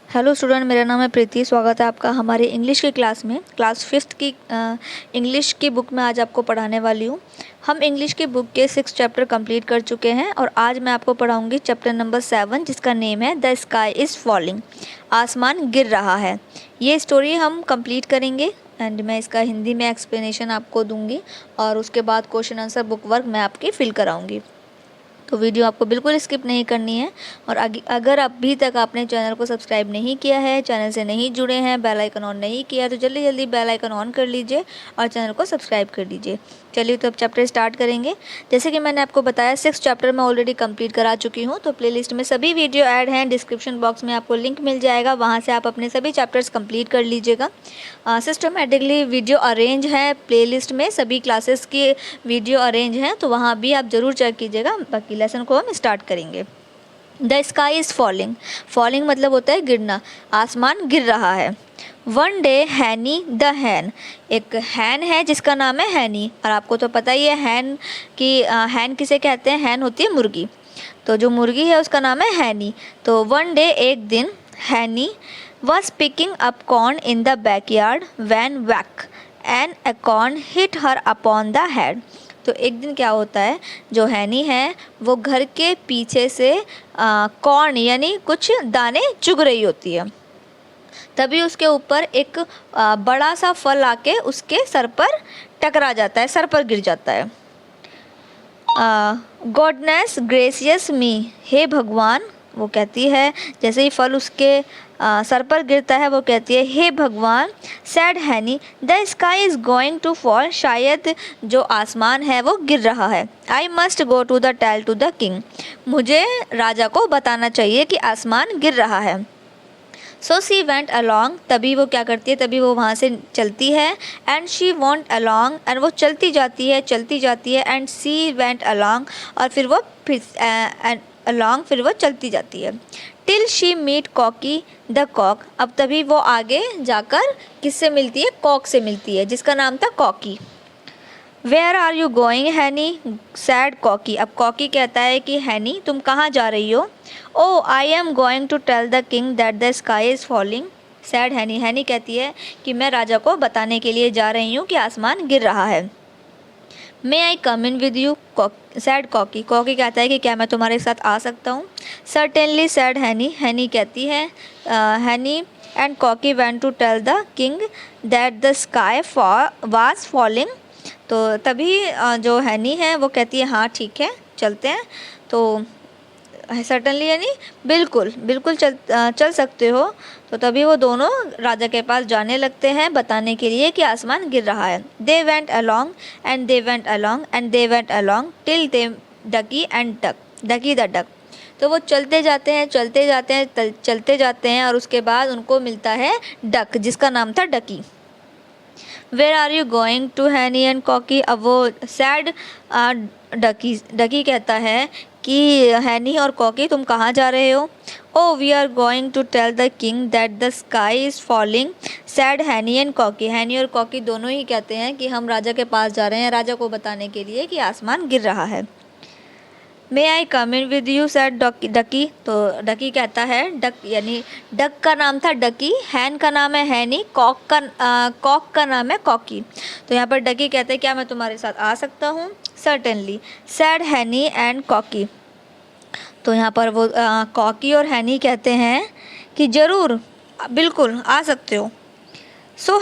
Hello student, मेरा नाम है प्रीति। स्वागत है आपका हमारे इंग्लिश की क्लास में। क्लास 5th की इंग्लिश की बुक में आज आपको पढ़ाने वाली हूँ। हम इंग्लिश की बुक के 6 चैप्टर कंप्लीट कर चुके हैं और आज मैं आपको पढ़ाऊँगी चैप्टर नंबर 7, जिसका नेम है द स्काई इज़ फॉलिंग, आसमान गिर रहा है। ये स्टोरी हम कंप्लीट करेंगे एंड मैं इसका हिंदी में एक्सप्लेनेशन आपको दूँगी और उसके बाद क्वेश्चन आंसर बुक वर्क मैं आपकी फिल कराऊँगी। तो वीडियो आपको बिल्कुल स्किप नहीं करनी है। और अगर अभी तक आपने चैनल को सब्सक्राइब नहीं किया है, चैनल से नहीं जुड़े हैं, बेल आइकन ऑन नहीं किया, तो जल्दी जल्दी बेल आइकन ऑन कर लीजिए और चैनल को सब्सक्राइब कर लीजिए। चलिए तो अब चैप्टर स्टार्ट करेंगे। जैसे कि मैंने आपको बताया 6 चैप्टर मैं ऑलरेडी कंप्लीट करा चुकी हूँ, तो प्लेलिस्ट में सभी वीडियो ऐड हैं। डिस्क्रिप्शन बॉक्स में आपको लिंक मिल जाएगा, वहाँ से आप अपने सभी चैप्टर्स कंप्लीट कर लीजिएगा। सिस्टमेटिकली वीडियो अरेंज है, प्लेलिस्ट में सभी क्लासेस की वीडियो अरेंज हैं, तो वहाँ भी आप ज़रूर चेक कीजिएगा। बाकी लेसन को हम स्टार्ट करेंगे। The sky is falling. Falling मतलब होता है गिरना, आसमान गिर रहा है। वन डे हैनी द हैन, एक हैन है जिसका नाम है हैनी। और आपको तो पता ही है हैन की हैन किसे कहते हैं। हैन होती है मुर्गी, तो जो मुर्गी है उसका नाम है हैनी। तो वन डे, एक दिन, हैनी was picking up corn in the backyard when whack an acorn hit her upon the head। तो एक दिन क्या होता है, जो हैनी है वो घर के पीछे से कॉर्न यानी कुछ दाने चुग रही होती है, तभी उसके ऊपर एक बड़ा सा फल आके उसके सर पर टकरा जाता है, सर पर गिर जाता है। गॉडनेस ग्रेसियस मी, हे भगवान, वो कहती है जैसे ही फल उसके सर पर गिरता है वो कहती है हे भगवान। Said Henny, the sky is going to fall, शायद जो आसमान है वो गिर रहा है। I must go to the tell to the king, मुझे राजा को बताना चाहिए कि आसमान गिर रहा है। सो सी वेंट अलॉन्ग, तभी वो क्या करती है, तभी वो वहाँ से चलती है। And she want along, and वो चलती जाती है। एंड सी वेंट अलॉन्ग, और फिर वो अलॉन्ग फिर वो चलती जाती है। Till she meet Cocky the cock, अब तभी वो आगे जाकर किससे मिलती है, कॉक से मिलती है जिसका नाम था Cocky. Where are you going Henny, said Cocky, अब कॉकी कहता है कि हैनी तुम कहाँ जा रही हो। Oh I am going to tell the king that the sky is falling, said Henny, Henny कहती है कि मैं राजा को बताने के लिए जा रही हूँ कि आसमान गिर रहा है। May I come in with you, said Cocky, Cocky कहता है कि क्या मैं तुम्हारे साथ आ सकता हूँ। सर्टेनली, सैड हैनी, हैनी कहती है Henny and Cocky went to tell the king that the sky was falling, तो तभी जो हैनी है वो कहती है हाँ ठीक है चलते हैं। तो सर्टनली यानी बिल्कुल बिल्कुल चल सकते हो। तो तभी वो दोनों राजा के पास जाने लगते हैं बताने के लिए कि आसमान गिर रहा है। They went along and they went along and they went along till they Ducky and Ducky the duck, तो वो चलते जाते हैं और उसके बाद उनको मिलता है डक जिसका नाम था Ducky. Where are you going to Henny and Cocky, अब वो सैड डकी कहता है कि हैनी और कॉकी तुम कहाँ जा रहे हो। Oh we are going to tell the king that the sky is falling, said Henny and Cocky, Henny और कॉकी दोनों ही कहते हैं कि हम राजा के पास जा रहे हैं राजा को बताने के लिए कि आसमान गिर रहा है। May I come in with you, sad डकी, तो डकी कहता है, डक यानी डक का नाम था डकी, हैन का नाम है हैनी, कॉक का नाम है कॉकी। तो यहाँ पर डकी कहते हैं क्या मैं तुम्हारे साथ आ सकता हूँ। Certainly, sad Henny and cocky, तो यहाँ पर वो कॉकी और हैनी कहते हैं कि ज़रूर बिल्कुल आ सकते हो। So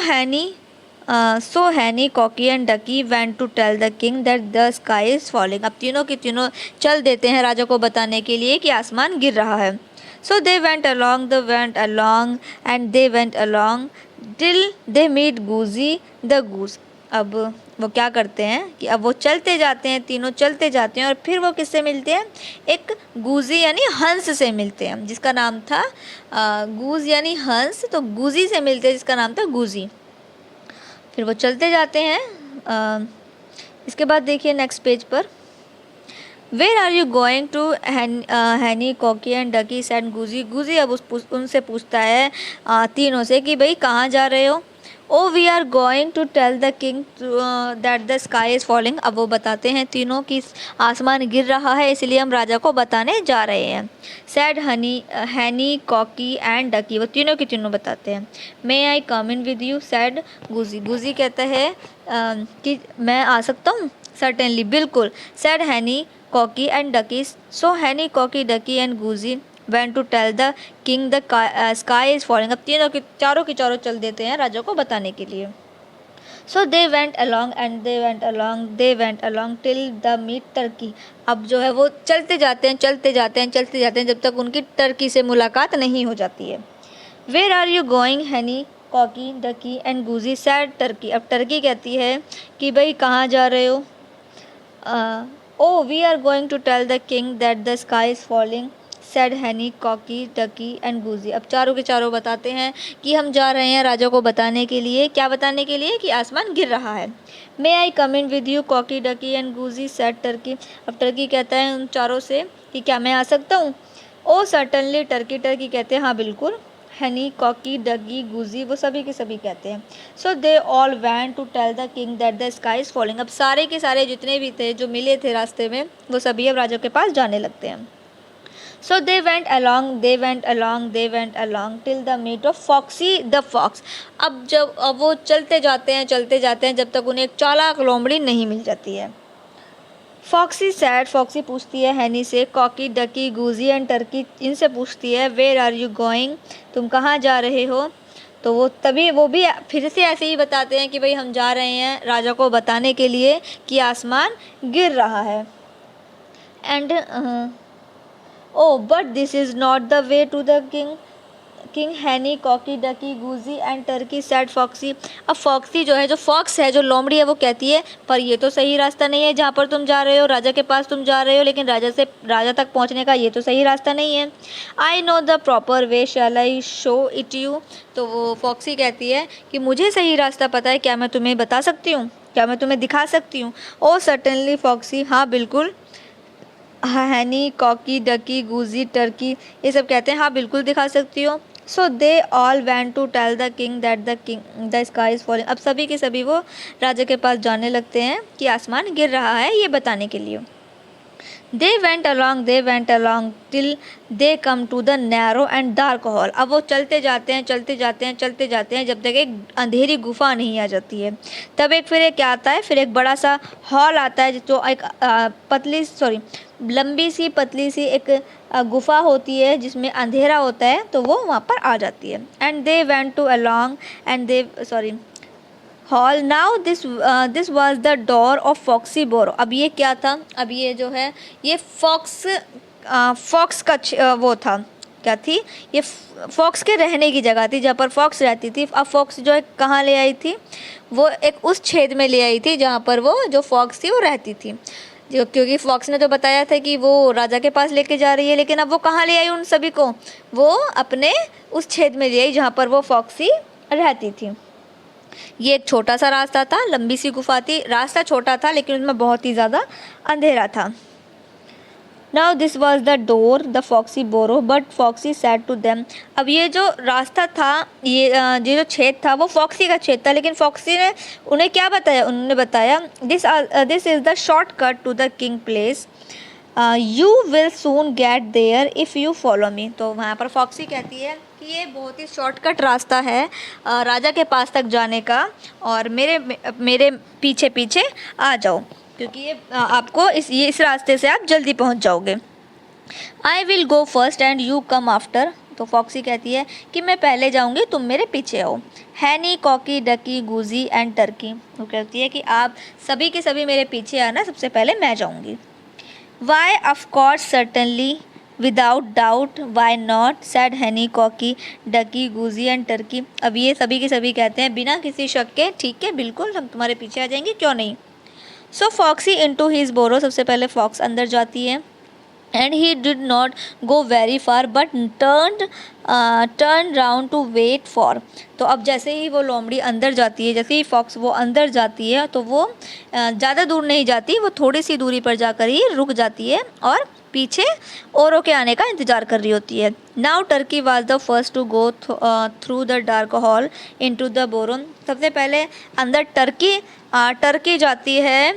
Henny Cocky and Ducky went to tell the king that the sky is falling, अब तीनों की तीनों चल देते हैं राजा को बताने के लिए कि आसमान गिर रहा है। So they went along and they went along till they meet Goosey the goose, अब वो क्या करते हैं कि अब वो चलते जाते हैं, तीनों चलते जाते हैं और फिर वो किससे मिलते हैं, एक गूजी यानी हंस से मिलते हैं जिसका नाम था गूज यानी हंस, तो गूजी से मिलते हैं जिसका नाम था गूजी। फिर वो चलते जाते हैं। इसके बाद देखिए नेक्स्ट पेज पर, where are you going to Henny Cocky and Ducky said Goosey, Goosey अब उनसे पूछता है तीनों से कि भाई कहाँ जा रहे हो। Oh we are going to tell the king that the sky is falling. अब वो बताते हैं तीनों की आसमान गिर रहा है, इसलिए हम राजा को बताने जा रहे हैं। सैड हैनी, कॉकी एंड डकी, वो तीनों की तीनों बताते हैं। मे I come in with you, sad Goosey. गूजी कहता है कि मैं आ सकता हूँ, सर्टेनली, बिल्कुल। Sad Henny, Cocky and Ducky. So Henny, Cocky, Ducky and Goosey went to tell the king the sky is falling। अब तीनों की चारों चल देते हैं राजा को बताने के लिए। So they went along and they went along till the meet turkey। अब जो है वो चलते जाते हैं जब तक उनकी टर्की से मुलाकात नहीं हो जाती है। Where are you going Henny, Cocky, Ducky and Goosey, said Turkey. अब टर्की कहती है कि भाई कहाँ जा रहे हो। Oh we are going to tell the king that the sky is falling, sad Henny, Cocky, Ducky and गूजी। अब चारों के चारों बताते हैं कि हम जा रहे हैं राजा को बताने के लिए। क्या बताने के लिए? कि आसमान गिर रहा है। May I come in with you, Cocky, Ducky and Goosey, said Turkey. अब टर्की कहता है उन चारों से कि क्या मैं आ सकता हूँ। ओ सर्टनली, टर्की कहते हैं हाँ बिल्कुल। हैनी, कॉकी, डगी, गूजी, वो सभी के सभी कहते हैं। So they all went to tell the king that the sky is falling. अब सारे के सारे जितने भी थे जो मिले थे रास्ते में, वो सभी अब राजा के पास जाने लगते हैं। So they went along till the meet of Foxy the fox। अब वो चलते जाते हैं जब तक उन्हें एक चालाक लोमड़ी नहीं मिल जाती है। फॉक्सी सैड, फॉक्सी पूछती है हैनी से, cocky, Ducky, Goosey and Turkey इनसे पूछती है वेयर आर यू गोइंग, तुम कहाँ जा रहे हो। तो वो भी फिर से ऐसे ही बताते हैं कि भाई हम जा रहे हैं राजा को बताने के लिए कि आसमान गिर रहा है। And Oh, but this is not the way to the king। King, Henny, Cocky, Ducky, Goosey and Turkey, said Foxy. अब फॉक्सी जो है, जो फॉक्स है, जो लोमड़ी है, वो कहती है पर ये तो सही रास्ता नहीं है जहाँ पर तुम जा रहे हो, राजा के पास तुम जा रहे हो, लेकिन राजा तक पहुँचने का ये तो सही रास्ता नहीं है। I know the proper way, shall I show it you. तो वो फॉक्सी कहती है कि मुझे सही रास्ता पता है, क्या मैं तुम्हें बता सकती हूँ, क्या मैं तुम्हें दिखा सकती हूँ। ओ सर्टेनली फॉक्सी, हाँ बिल्कुल। हैनी, कॉकी, डकी, गूजी, टर्की ये सब कहते हैं हाँ बिल्कुल दिखा सकती हो। So they all went to tell the king that the sky is falling. अब सभी के सभी वो राजा के पास जाने लगते हैं कि आसमान गिर रहा है, ये बताने के लिए। They went along till they come to the narrow and dark hall. अब वो चलते जाते हैं जब तक एक अंधेरी गुफा नहीं आ जाती है। तब फिर एक क्या आता है, फिर एक बड़ा सा हॉल आता है जो एक लंबी सी पतली सी एक गुफा होती है जिसमें अंधेरा होता है, तो वो वहाँ पर आ जाती है। And they went to along and hall. Now this was the door of Foxy burrow. अब ये क्या था, अब ये जो है ये फॉक्स का वो था, क्या थी ये, फॉक्स के रहने की जगह थी जहाँ पर फॉक्स रहती थी। अब फॉक्स जो है कहाँ ले आई थी, वो एक उस छेद में ले आई थी जहाँ पर वो जो फॉक्स थी वो रहती थी। जो क्योंकि फॉक्स ने तो बताया था कि वो राजा के पास लेके जा रही है, लेकिन अब वो कहाँ ले आई उन सभी को, वो अपने उस छेद में ले आई जहाँ पर वो फॉक्सी रहती थी। ये एक छोटा सा रास्ता था, लंबी सी गुफा थी, रास्ता छोटा था लेकिन उसमें बहुत ही ज़्यादा अंधेरा था। Now this was the door the Foxy burrow but Foxy said to them. अब ये जो रास्ता था, ये जो छेद था वो फॉक्सी का छेद था, लेकिन फॉक्सी ने उन्हें क्या बताया, उन्होंने बताया this is the short cut to the king place, you will soon get there if you follow me. तो वहाँ पर फॉक्सी कहती है कि ये बहुत ही शॉर्टकट रास्ता है राजा के पास तक जाने का, और मेरे पीछे पीछे आ जाओ, क्योंकि ये आपको इस रास्ते से आप जल्दी पहुँच जाओगे। I will go first and you come after. तो फॉक्सी कहती है कि मैं पहले जाऊँगी, तुम मेरे पीछे आओ। हैनी, Cocky, Ducky, Goosey and Turkey, वो कहती है कि आप सभी के सभी मेरे पीछे आना, सबसे पहले मैं जाऊँगी। Why of course certainly without doubt why not said Henny, Cocky, Ducky, Goosey and Turkey. अब ये सभी के सभी कहते हैं बिना किसी शक के, ठीक है बिल्कुल हम तुम्हारे पीछे आ जाएंगे, क्यों नहीं। So Foxy into his burrow, सबसे पहले फॉक्स अंदर जाती है। And he did not go very far but turned turn round to wait for. तो अब जैसे ही वो लोमड़ी अंदर जाती है, जैसे ही फॉक्स वो अंदर जाती है तो वो ज़्यादा दूर नहीं जाती, वो थोड़ी सी दूरी पर जाकर ही रुक जाती है और पीछे औरों के आने का इंतज़ार कर रही होती है। Now Turkey was the first to go through the dark hall into the burrow. सबसे पहले अंदर टर्की जाती है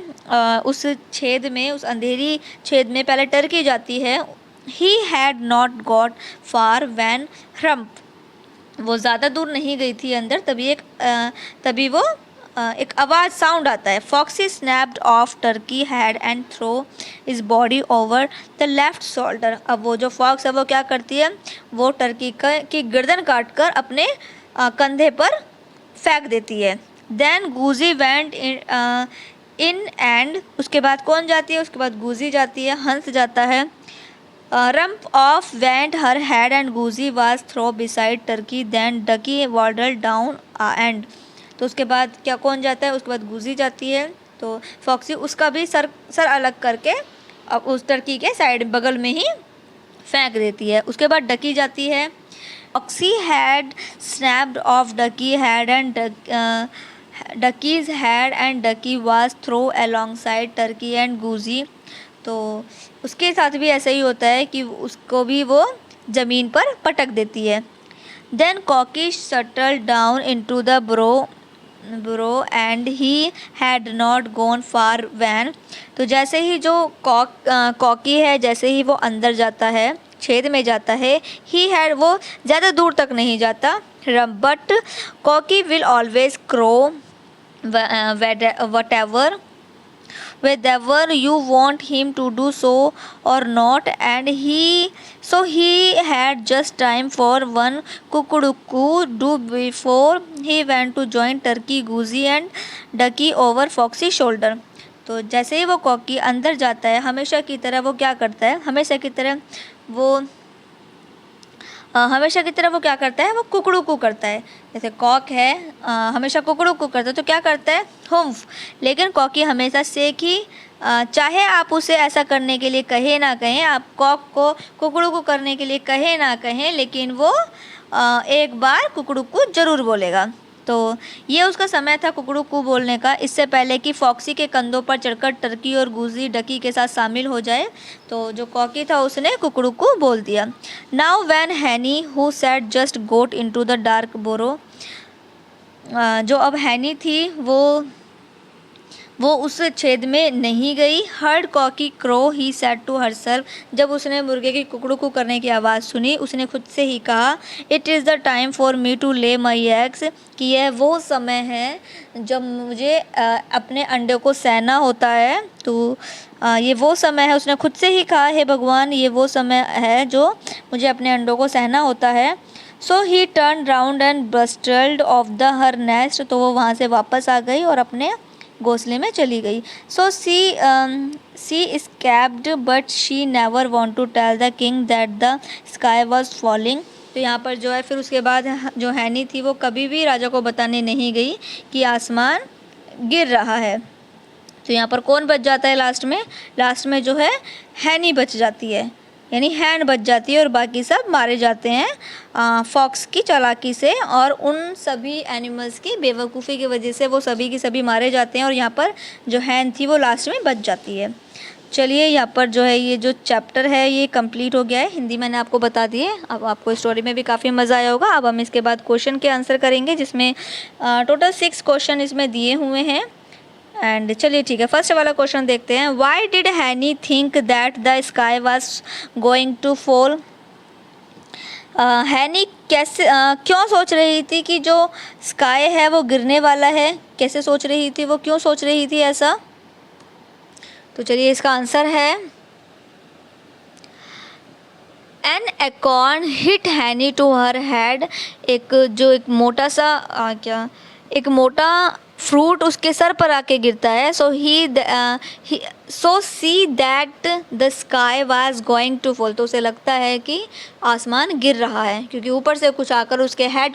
उस छेद में, उस अंधेरी छेद में पहले टर्की जाती है। He had not got far when hrumph. वो ज़्यादा दूर नहीं गई थी अंदर, तभी वो एक आवाज़ साउंड आता है। Foxy snapped off Turkey head and throw his body over the left shoulder. अब वो जो फॉक्स है वो क्या करती है, वो टर्की की गर्दन काट कर अपने कंधे पर फेंक देती है। देन गूजी वेंट इन एंड, उसके बाद कौन जाती है, उसके बाद गूजी जाती है, हंस जाता है। Hrumph off went her head and Goosey was throw beside Turkey then Ducky waddle down and. तो उसके बाद क्या कौन जाता है, उसके बाद गूजी जाती है, तो फॉक्सी उसका भी सर अलग करके अब उस टर्की के साइड बगल में ही फेंक देती है। उसके बाद डकी जाती है। Foxy had snapped off Ducky head and Ducky's head and Ducky was throw alongside Turkey and Goosey. तो उसके साथ भी ऐसा ही होता है कि उसको भी वो ज़मीन पर पटक देती है। Then Cocky shuttle down into the burrow and he had not gone far when. तो जैसे ही जो कॉकी है, जैसे ही वो अंदर जाता है, छेद में जाता है, ही हैड, वो ज़्यादा दूर तक नहीं जाता। But cocky will always crow whether you want him to do so or not, and he had just time for one kukuduku do before he went to join turkey, goosey and ducky over foxy shoulder। तो जैसे ही वो cocky अंदर जाता है, हमेशा की तरह वो क्या करता है, हमेशा की तरह वो क्या करता है, वो कुकड़ू करता है। जैसे कॉक है हमेशा कुकड़ू करता है, तो क्या करता है, हुम्फ। लेकिन कॉकी हमेशा सेक ही, चाहे आप उसे ऐसा करने के लिए कहे ना कहें, आप कॉक को कुकड़ू करने के लिए कहे ना कहें, लेकिन वो एक बार कुकड़ू ज़रूर बोलेगा। तो ये उसका समय था कुकड़ू बोलने का, इससे पहले कि फॉक्सी के कंधों पर चढ़कर टर्की और गूजी डकी के साथ शामिल हो जाए। तो जो कॉकी था उसने कुकड़ू बोल दिया। Now when Henny who said just got into the dark burrow, जो अब हैनी थी वो उस छेद में नहीं गई। Heard Cocky crow he said to herself, जब उसने मुर्गे की कुकड़ू करने की आवाज़ सुनी, उसने खुद से ही कहा, it is the time for me to lay my eggs, कि यह वो समय है जब मुझे अपने अंडे को सहना होता है। तो ये वो समय है, उसने खुद से ही कहा, हे भगवान ये वो समय है जो मुझे अपने अंडों को सहना होता है। So he turn round and bustled off the her nest, तो वो वहाँ से वापस आ गई और अपने घोंसले में चली गई। सो सी escaped but she never want to tell the king that the sky was falling। तो यहाँ पर जो है फिर उसके बाद जो हैनी थी वो कभी भी राजा को बताने नहीं गई कि आसमान गिर रहा है। तो यहाँ पर कौन बच जाता है लास्ट में जो है हैनी बच जाती है, यानी हैंड बच जाती है और बाकी सब मारे जाते हैं फॉक्स की चालाकी से, और उन सभी एनिमल्स की बेवकूफ़ी की वजह से वो सभी की सभी मारे जाते हैं, और यहाँ पर जो हैंड थी वो लास्ट में बच जाती है। चलिए यहाँ पर जो है ये जो चैप्टर है ये कंप्लीट हो गया है, हिंदी मैंने आपको बता दी है। अब आपको स्टोरी में भी काफ़ी मज़ा आया होगा। अब हम इसके बाद क्वेश्चन के आंसर करेंगे, जिसमें टोटल 6 क्वेश्चन इसमें दिए हुए हैं। एंड चलिए ठीक है, फर्स्ट वाला क्वेश्चन देखते हैं। Why did Henny think that the sky was going to fall. हैनी क्यों सोच रही थी कि जो स्काई है वो गिरने वाला है, कैसे सोच रही थी, वो क्यों सोच रही थी ऐसा। तो चलिए इसका आंसर है, an acorn hit Henny to her head. एक मोटा फ्रूट उसके सर पर आके गिरता है। So see that the sky was going to fall, तो उसे लगता है कि आसमान गिर रहा है, क्योंकि ऊपर से कुछ आकर उसके हेड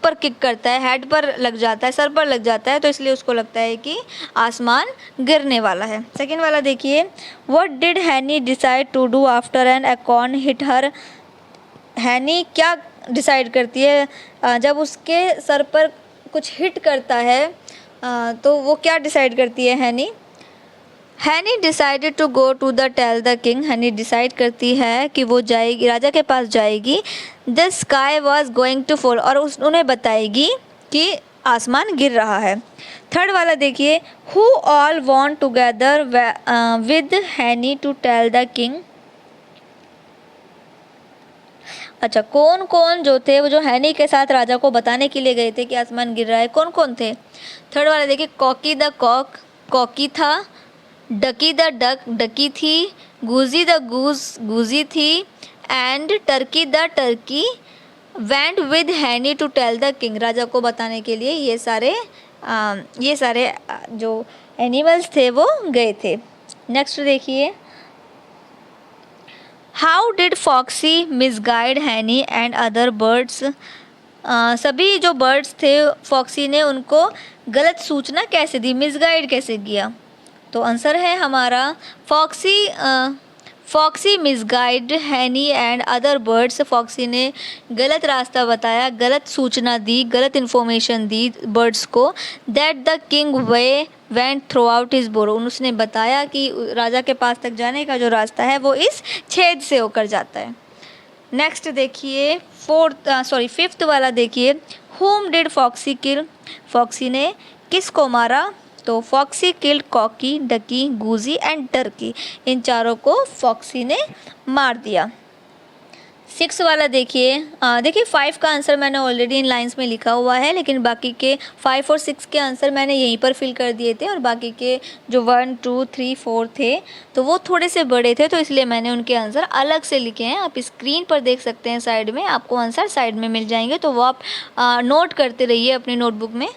पर किक करता है, हेड पर लग जाता है, सर पर लग जाता है, तो इसलिए उसको लगता है कि आसमान गिरने वाला है। सेकेंड वाला देखिए, what did Henny decide to do after an acorn hit her Henny क्या डिसाइड करती है जब उसके सर पर कुछ हिट करता है तो वो क्या डिसाइड करती है Henny decided to go to the tell the king. Henny decide करती है कि वो जाएगी, राजा के पास जाएगी। The sky was going to fall, और उन्हें बताएगी कि आसमान गिर रहा है। थर्ड वाला देखिए, who all want together with हैनी टू टेल द किंग। अच्छा, कौन कौन जो थे वो जो हैनी के साथ राजा को बताने के लिए गए थे कि आसमान गिर रहा है, कौन कौन थे। थर्ड वाला देखिए, कॉकी द कॉक, कॉकी था। डकी द डक, डकी थी। गूजी द गूज, गूजी थी। And Turkey the Turkey went with हैनी टू टेल द किंग। राजा को बताने के लिए ये सारे जो एनिमल्स थे वो गए थे। नेक्स्ट देखिए, how did foxy misguide Henny and other birds. सभी जो बर्ड्स थे फॉक्सी ने उनको गलत सूचना कैसे दी, मिसगाइड कैसे किया। तो आंसर है हमारा Foxy misguide Henny and other birds. Foxy ने गलत रास्ता बताया, गलत सूचना दी, गलत इन्फॉर्मेशन दी बर्ड्स को। That the king way went throughout his burrow, उसने बताया कि राजा के पास तक जाने का जो रास्ता है वो इस छेद से होकर जाता है। नेक्स्ट देखिए, फिफ्थ वाला देखिए, whom did फॉक्सी किल। फॉक्सी ने किसको मारा। तो Foxy killed Cocky, Ducky, Goosey and Turkey. इन चारों को फॉक्सी ने मार दिया। 6 वाला देखिए, 5 का आंसर मैंने ऑलरेडी इन लाइंस में लिखा हुआ है, लेकिन बाकी के 5 और 6 के आंसर मैंने यहीं पर फिल कर दिए थे, और बाकी के जो 1, 2, 3, 4 थे तो वो थोड़े से बड़े थे, तो इसलिए मैंने उनके आंसर अलग से लिखे हैं। आप स्क्रीन पर देख सकते हैं, साइड में आपको आंसर साइड में मिल जाएंगे, तो वो आप नोट करते रहिए अपनी नोटबुक में।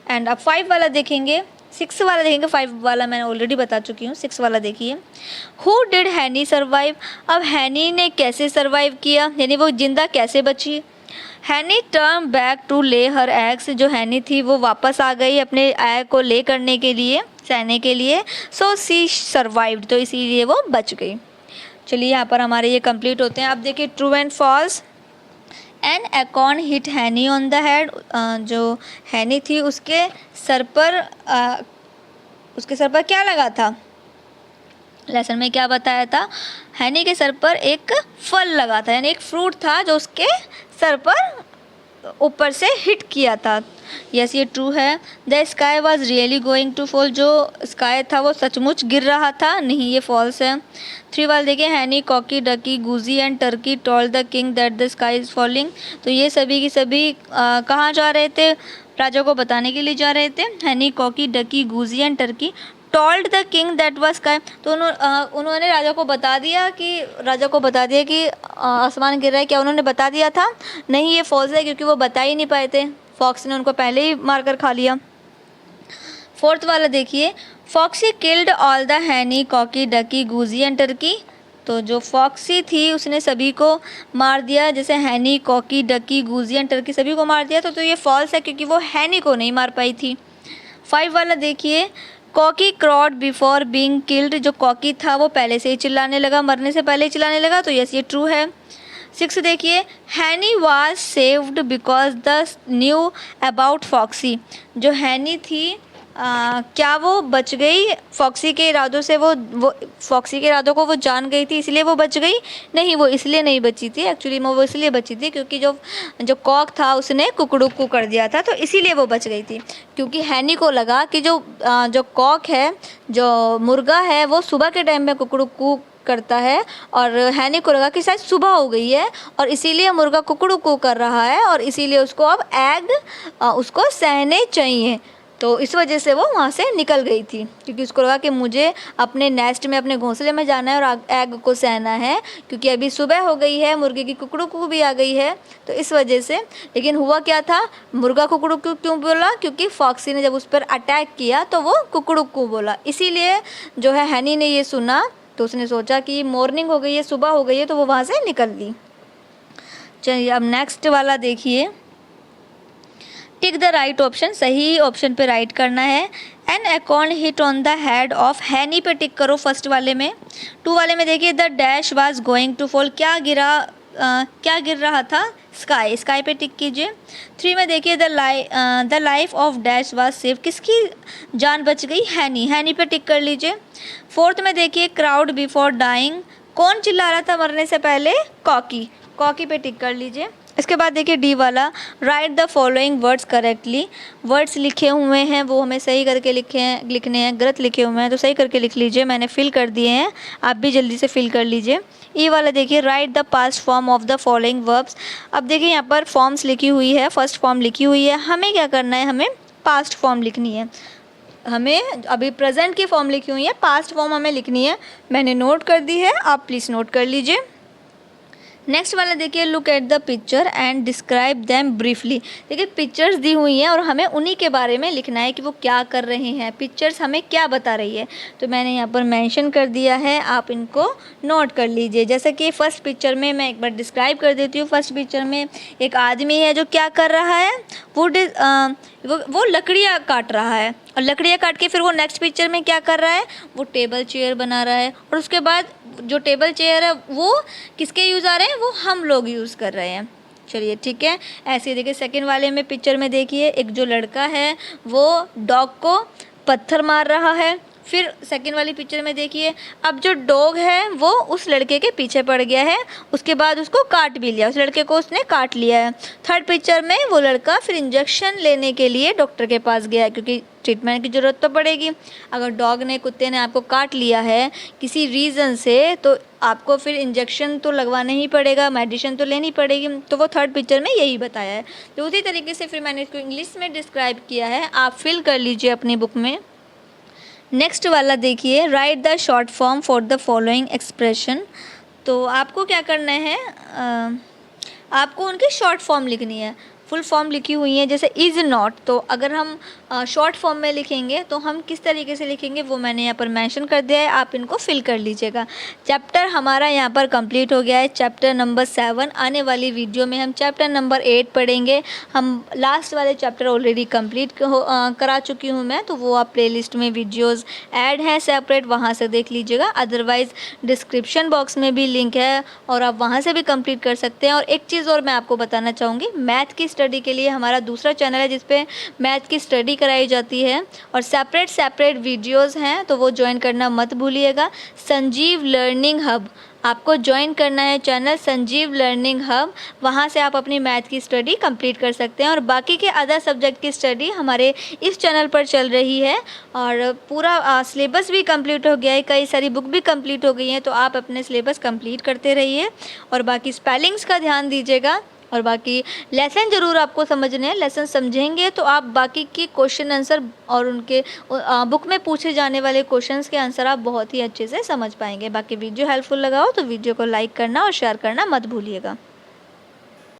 एंड अब 5 वाला देखेंगे, 6 वाला देखेंगे, 5 वाला मैंने ऑलरेडी बता चुकी हूँ। 6 वाला देखिए, हु डिड हैनी सर्वाइव। अब हैनी ने कैसे सर्वाइव किया, यानी वो जिंदा कैसे बची। हैनी टर्न बैक टू ले हर एग्स। जो हैनी थी वो वापस आ गई अपने एग को ले करने के लिए, सहने के लिए। सो सी सर्वाइव्ड, तो इसीलिए वो बच गई। चलिए यहाँ पर हमारे ये कंप्लीट होते हैं। अब देखिए, true and false. An acorn hit Henny on the head. जो हैनी थी उसके सर पर क्या लगा था, लेसन में क्या बताया था, हैनी के सर पर एक फल लगा था, यानी एक फ्रूट था जो उसके सर पर ऊपर से हिट किया था। यस, ये ट्रू है। The sky was really going to fall. जो स्काई था वो सचमुच गिर रहा था, नहीं, ये फॉल्स है। 3 वाला देखिए, Henny, Cocky, Ducky, Goosey and Turkey told the king that the sky is falling. तो ये सभी की सभी कहाँ जा रहे थे, राजा को बताने के लिए जा रहे थे। Henny, Cocky, Ducky, Goosey and Turkey told the king that was sky. तो उन्होंने राजा को बता दिया कि आसमान गिर रहा है। क्या उन्होंने बता दिया था, नहीं, ये फॉल्स है, क्योंकि वो बता ही नहीं पाए थे, फॉक्स ने उनको पहले ही मारकर खा लिया। 4th वाला देखिए, फॉक्सी किल्ड ऑल द हैनी, Cocky, Ducky, Goosey and Turkey. तो जो फॉक्सी थी उसने सभी को मार दिया, जैसे हैनी, Cocky, Ducky, Goosey and Turkey सभी को मार दिया। तो ये फॉल्स है, क्योंकि वो हैनी को नहीं मार पाई थी। 5 वाला देखिए, cocky crowd before being killed. जो कॉकी था वो पहले से ही चिल्लाने लगा, मरने से पहले ही चिल्लाने लगा, तो यस, ये ट्रू है। 6 देखिए, Henny was saved because the knew about Foxy. जो हैनी थी क्या वो बच गई फॉक्सी के इरादों से, वो फॉक्सी के इरादों को वो जान गई थी इसलिए वो बच गई, नहीं, वो इसलिए नहीं बची थी। एक्चुअली वो इसलिए बची थी क्योंकि जो कॉक था उसने कुकड़ुक्कू कर दिया था, तो इसीलिए वो बच गई थी। क्योंकि हैनी को लगा कि जो कॉक है, जो मुर्गा है, वो सुबह के टाइम में कुकड़ुक्कू करता है, और हैनी को लगा कि शायद सुबह हो गई है और इसीलिए मुर्गा कुकड़ुक्कू कर रहा है, और इसीलिए उसको अब एग उसको सहने चाहिए। तो इस वजह से वो वहाँ से निकल गई थी, क्योंकि उसको लगा कि मुझे अपने नेस्ट में, अपने घोंसले में जाना है और एग को सहना है, क्योंकि अभी सुबह हो गई है, मुर्गे की कुकड़ुक्कू भी आ गई है, तो इस वजह से। लेकिन हुआ क्या था, मुर्गा कुकड़ुक्कू क्यों बोला, क्योंकि फॉक्सी ने जब उस पर अटैक किया तो वो कुकड़ुक्कू बोला, इसीलिए जो है हैनी ने ये सुना, तो उसने सोचा कि मॉर्निंग हो गई है, सुबह हो गई है, तो वो वहाँ से निकल ली। चलिए अब नेक्स्ट वाला देखिए, टिक द राइट ऑप्शन, सही ऑप्शन पे राइट करना है। An acorn hit on the head of Henny पे टिक करो फर्स्ट वाले में। 2 वाले में देखिए, the dash was going to fall, क्या गिरा क्या गिर रहा था? स्काई, स्काई पे टिक कीजिए। 3 में देखिए the life of dash was save, किसकी जान बच गई? हैनी, हैनी पे टिक कर लीजिए। 4th में देखिए क्राउड बिफोर डाइंग, कौन चिल्ला रहा था मरने से पहले? कॉकी, कॉकी पे टिक कर लीजिए। इसके बाद देखिए डी वाला, right the following words correctly, words लिखे हुए हैं वो हमें सही करके लिखने हैं, गलत लिखे हुए हैं तो सही करके लिख लीजिए, मैंने फिल कर दिए हैं, आप भी जल्दी से फिल कर लीजिए। ई वाला देखिए, right the past form of the following verbs, अब देखिए यहाँ पर फॉर्म्स लिखी हुई है, फर्स्ट फॉर्म लिखी हुई है, हमें क्या करना है? हमें पास्ट फॉर्म लिखनी है, हमें अभी प्रेजेंट की फॉर्म लिखी हुई है, पास्ट फॉर्म हमें लिखनी है, मैंने नोट कर दी है, आप प्लीज़ नोट कर लीजिए। नेक्स्ट वाला देखिए, look at the picture and describe them briefly, देखिए पिक्चर्स दी हुई हैं और हमें उन्हीं के बारे में लिखना है कि वो क्या कर रहे हैं, पिक्चर्स हमें क्या बता रही है, तो मैंने यहाँ पर मेंशन कर दिया है, आप इनको नोट कर लीजिए। जैसे कि फर्स्ट पिक्चर में मैं एक बार डिस्क्राइब कर देती हूँ। फर्स्ट पिक्चर में एक आदमी है जो क्या कर रहा है? वो लकड़ियाँ काट रहा है, और लकड़ियाँ काट के फिर वो नेक्स्ट पिक्चर में क्या कर रहा है? वो टेबल चेयर बना रहा है, और उसके बाद जो टेबल चेयर है वो किसके यूज़ आ रहे हैं? वो हम लोग यूज़ कर रहे हैं। चलिए ठीक है, ऐसे देखिए सेकंड वाले में पिक्चर में देखिए एक जो लड़का है वो डॉग को पत्थर मार रहा है। फिर सेकंड वाली पिक्चर में देखिए अब जो डॉग है वो उस लड़के के पीछे पड़ गया है, उसके बाद उसको काट भी लिया, उस लड़के को उसने काट लिया है। थर्ड पिक्चर में वो लड़का फिर इंजेक्शन लेने के लिए डॉक्टर के पास गया क्योंकि ट्रीटमेंट की ज़रूरत तो पड़ेगी। अगर डॉग ने, कुत्ते ने आपको काट लिया है किसी रीज़न से तो आपको फिर इंजेक्शन तो लगवाना ही पड़ेगा, मेडिसिन तो लेनी पड़ेगी, तो वो थर्ड पिक्चर में यही बताया है। तो उसी तरीके से फिर मैंने इसको इंग्लिश में डिस्क्राइब किया है, आप फिल कर लीजिए अपनी बुक में। नेक्स्ट वाला देखिए, right the short form for the following expression, तो आपको क्या करना है? आपको उनकी शॉर्ट फॉर्म लिखनी है, फुल फॉर्म लिखी हुई है जैसे इज़ नॉट, तो अगर हम शॉर्ट फॉर्म में लिखेंगे तो हम किस तरीके से लिखेंगे वो मैंने यहाँ पर मेंशन कर दिया है, आप इनको फिल कर लीजिएगा। चैप्टर हमारा यहाँ पर कंप्लीट हो गया है, चैप्टर नंबर 7। आने वाली वीडियो में हम चैप्टर नंबर 8 पढ़ेंगे। हम लास्ट वाले चैप्टर ऑलरेडी कंप्लीट करा चुकी हूँ मैं, तो वो आप प्लेलिस्ट में वीडियोज़ ऐड हैं सेपरेट, वहाँ से देख लीजिएगा। अदरवाइज़ डिस्क्रिप्शन बॉक्स में भी लिंक है और आप वहाँ से भी कंप्लीट कर सकते हैं। और एक चीज़ और मैं आपको बताना चाहूँगी, मैथ की स्टडी के लिए हमारा दूसरा चैनल है जिस पे मैथ की स्टडी कराई जाती है और सेपरेट वीडियोस हैं, तो वो ज्वाइन करना मत भूलिएगा। संजीव लर्निंग हब, आपको ज्वाइन करना है चैनल संजीव लर्निंग हब, वहाँ से आप अपनी मैथ की स्टडी कंप्लीट कर सकते हैं। और बाकी के अदर सब्जेक्ट की स्टडी हमारे इस चैनल पर चल रही है और पूरा सिलेबस भी कंप्लीट हो गया है, कई सारी बुक भी कंप्लीट हो गई हैं, तो आप अपने सिलेबस कंप्लीट करते रहिए और बाकी स्पेलिंग्स का ध्यान दीजिएगा। और बाकी लेसन ज़रूर आपको समझने हैं, लेसन समझेंगे तो आप बाकी के क्वेश्चन आंसर और उनके बुक में पूछे जाने वाले क्वेश्चंस के आंसर आप बहुत ही अच्छे से समझ पाएंगे। बाकी वीडियो हेल्पफुल लगा हो तो वीडियो को लाइक करना और शेयर करना मत भूलिएगा।